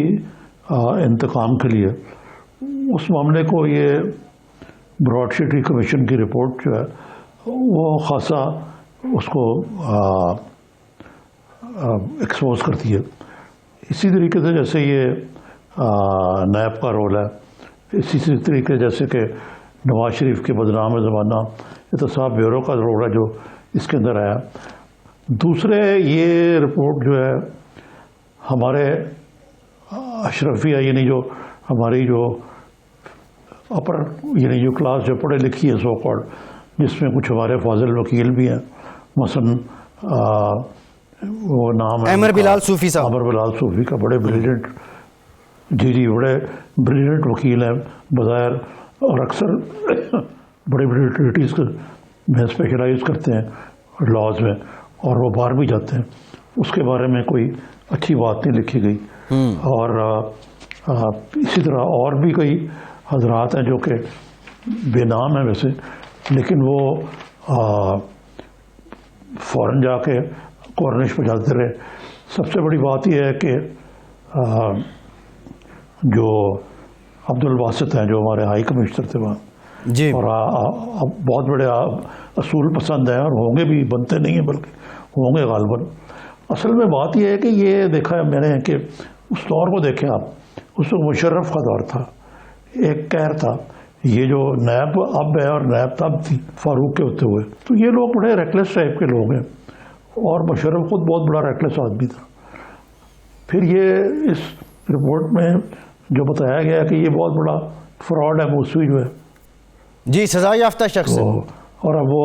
इंतकाम के लिए, उस मामले को ये ब्रॉडशीट कमीशन की रिपोर्ट जो है वो खासा उसको एक्सपोज करती है। इसी तरीके से जैसे ये नैब का रोल है, इसी तरीके जैसे कि नवाज शरीफ के बदनाम ज़माना एहतसाब ब्यूरो का रोल है जो इसके अंदर आया। दूसरे ये रिपोर्ट जो है हमारे अशरफिया यानी जो हमारी जो अपर यानी जो क्लास जो पढ़े लिखी है सो कॉल्ड, जिसमें कुछ हमारे फाजिल वकील भी हैं, मसलन वो नाम है अमर बिलाल सूफ़ी साहब, अमर बिलाल सूफ़ी का बड़े ब्रिलियंट, जी बड़े ब्रिलियंट वकील हैं बज़ाहिर, और अक्सर बड़े बड़े ट्रीटीज़ में स्पेशलाइज करते हैं लॉज में, और वो बाहर भी जाते हैं। उसके बारे में कोई अच्छी बात नहीं लिखी गई। और इसी तरह और भी कई हजरात हैं जो कि बेनाम हैं वैसे, लेकिन वो फ़ौरन जाके कॉर्निश पर जाते रहे। सबसे बड़ी बात यह है कि जो अब्दुल बासित हैं जो हमारे हाई कमिश्नर थे वहाँ जी, और बहुत बड़े असूल पसंद हैं और होंगे भी, बनते नहीं हैं बल्कि होंगे गालबन। असल में बात यह है कि ये देखा है मैंने कि उस दौर को देखें आप, उस वक्त मुशर्रफ का दौर था, एक कहर था, ये जो नैब अब है और नैब तब थी फारूक के होते हुए, तो ये लोग बड़े रेकलेस टाइप के लोग हैं और मुशर्रफ खुद बहुत बड़ा रेकलेस आदमी था। फिर ये इस रिपोर्ट में जो बताया गया कि ये बहुत बड़ा फ्रॉड है मूसवी जो है जी, सजा याफ्ता शख्स है, और अब वो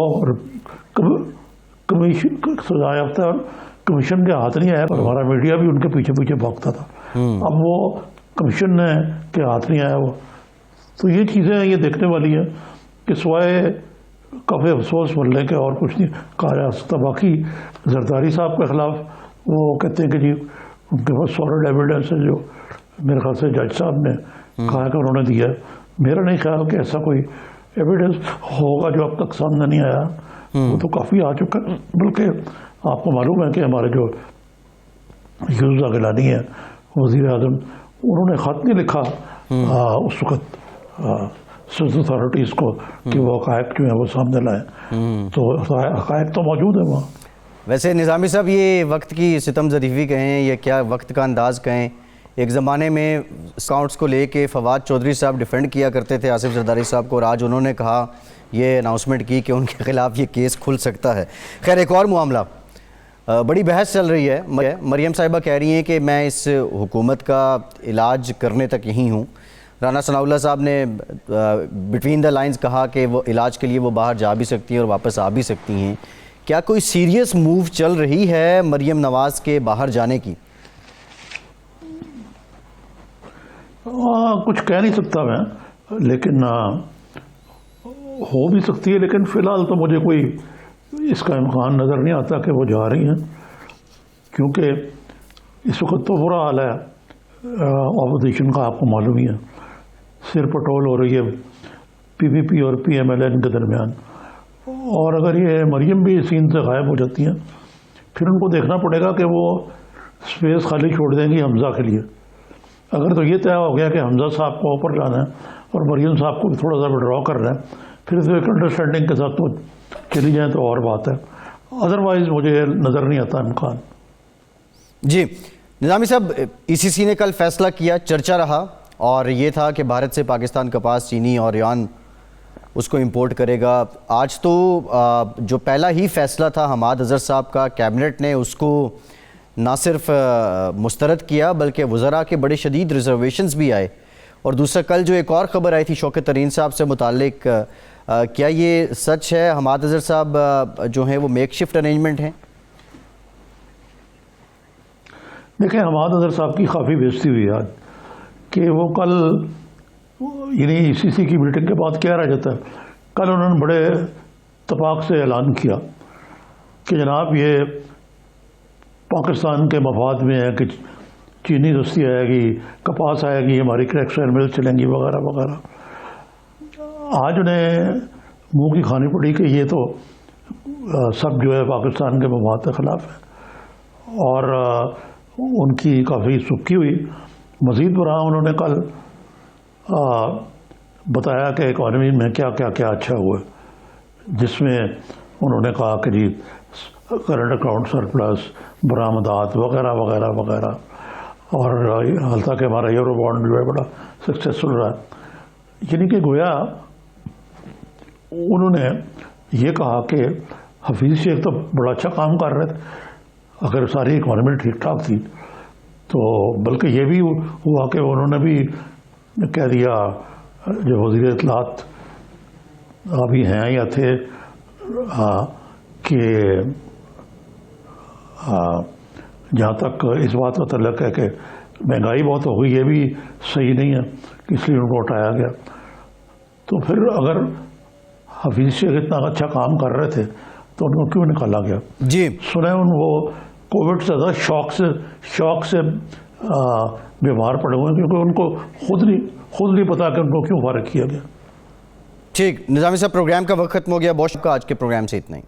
कमीशन सजा याफ्ता और कमीशन के हाथ नहीं आया, पर हमारा मीडिया भी उनके पीछे पीछे भागता था। अब वो कमीशन के हाथ नहीं आया वो, तो ये चीज़ें ये देखने वाली हैं कि सिवाय काफ़ी अफसोस मिलने के और कुछ नहीं कहा जा सकता। बाकी जरदारी साहब के ख़िलाफ़ वो कहते हैं कि जी उनके पास सॉलिड एविडेंस है, जो मेरे ख्याल से जज साहब ने कहा कि उन्होंने दिया है। मेरा नहीं ख्याल कि ऐसा कोई एविडेंस होगा जो अब तक सामने नहीं आया, वो तो काफ़ी आ चुका है। बल्कि आपको मालूम है कि हमारे जो यूसुफ गिलानी है वज़ीर आज़म, उन्होंने ख़त नहीं लिखा उस वक़्त सिविल अथॉरिटीज़ को कि वो हक़ाइक़ जो है वो सामने लाएँ, तो हक़ाइक़ तो मौजूद है वहाँ। वैसे निज़ामी साहब, ये वक्त की सितम ज़रीफ़ी कहें या क्या वक्त का अंदाज़ कहें, एक ज़माने में अकाउंट्स को लेके फवाद चौधरी साहब डिफेंड किया करते थे आसिफ जरदारी साहब को, और आज उन्होंने कहा, ये अनाउंसमेंट की कि उनके ख़िलाफ़ ये केस खुल सकता है। खैर, एक और मामला, बड़ी बहस चल रही है। मरियम साहिबा कह रही हैं कि मैं इस हुकूमत का इलाज करने तक यहीं हूँ। राना सनाउल्लाह साहब ने बिटवीन द लाइंस कहा कि वो इलाज के लिए वो बाहर जा भी सकती हैं और वापस आ भी सकती हैं। क्या कोई सीरियस मूव चल रही है मरियम नवाज़ के बाहर जाने की? कुछ कह नहीं सकता मैं, लेकिन हो भी सकती है, लेकिन फ़िलहाल तो मुझे कोई इसका इम्कान नज़र नहीं आता कि वो जा रही हैं, क्योंकि इस वक्त तो बुरा हाल है अपोजिशन का, आपको मालूम ही है, सिर पटोल हो रही है पीपीपी और पीएमएलएन के दरमियान। और अगर ये मरियम भी सीन से गायब हो जाती हैं, फिर उनको देखना पड़ेगा कि वो स्पेस खाली छोड़ देंगी हमज़ा के लिए। अगर तो ये तय हो गया कि हमज़ा साहब को ऊपर लाना है और मरियम साहब को भी थोड़ा सा विड्रॉ करना है, फिर तो एक अंडरस्टैंडिंग के साथ तो चली जाए तो और बात है, अदरवाइज़ मुझे नज़र नहीं आता इम्कान। जी निज़ामी साहब, ईसीसी ने कल फैसला किया, चर्चा रहा, और ये था कि भारत से पाकिस्तान कपास, चीनी और यान उसको इंपोर्ट करेगा। आज तो जो पहला ही फैसला था हमाद अज़हर साहब का, कैबिनेट ने उसको ना सिर्फ मुस्तरद किया बल्कि वज़रा के बड़े शदीद रिजर्वेशंस भी आए। और दूसरा, कल जो एक और ख़बर आई थी शौकत तरीन साहब से मुताल्लिक, क्या ये सच है हमाद अजहर साहब जो हैं वो मेकशिफ्ट अरेंजमेंट हैं? देखें, हमाद अजहर साहब की काफ़ी बेइज्जती हुई आज कि वो कल यानी ईसीसी की मीटिंग के बाद क्या रह जाता है, कल उन्होंने बड़े इत्तेफाक से ऐलान किया कि जनाब ये पाकिस्तान के मफाद में है कि चीनी दस्ती आएगी, कपास आएगी, हमारी क्रैक्सर मिल चलेंगी वगैरह वगैरह। आज उन्हें मुंह की खानी पड़ी कि ये तो सब जो है पाकिस्तान के मफाद के ख़िलाफ़ है और उनकी काफ़ी सुक्की हुई। मज़ीद बरा उन्होंने कल बताया कि इकॉनमी में क्या क्या क्या अच्छा हुआ, जिसमें उन्होंने कहा कि जी करंट अकाउंट सरप्लस, बरामदात वगैरह वगैरह वगैरह, और हाल तक हमारा यूरो बॉन्ड जो है बड़ा सक्सेसफुल रहा। यानी कि गोया उन्होंने ये कहा कि हफीज़ शेख तो बड़ा अच्छा काम कर रहे थे, अगर सारी इकॉनमी ठीक ठाक थी तो, बल्कि ये भी हुआ कि उन्होंने भी कह दिया जो वज़ीर इत्तलात अभी हैं या थे कि जहाँ तक इस बात का तल्लुक़ है कि महंगाई बहुत हो गई, ये भी सही नहीं है, इसलिए उनको हटाया गया। तो फिर अगर हफीज़ शेख इतना अच्छा काम कर रहे थे तो उनको क्यों निकाला गया? जी सुने वो कोविड से ज़्यादा शॉक से बीमार पड़े हुए हैं, क्योंकि उनको खुद नहीं पता कि उनको क्यों फारिग किया गया। ठीक, निज़ामी साहब प्रोग्राम का वक्त खत्म हो गया, बहुत शुक्रिया, आज के प्रोग्राम से इतना ही।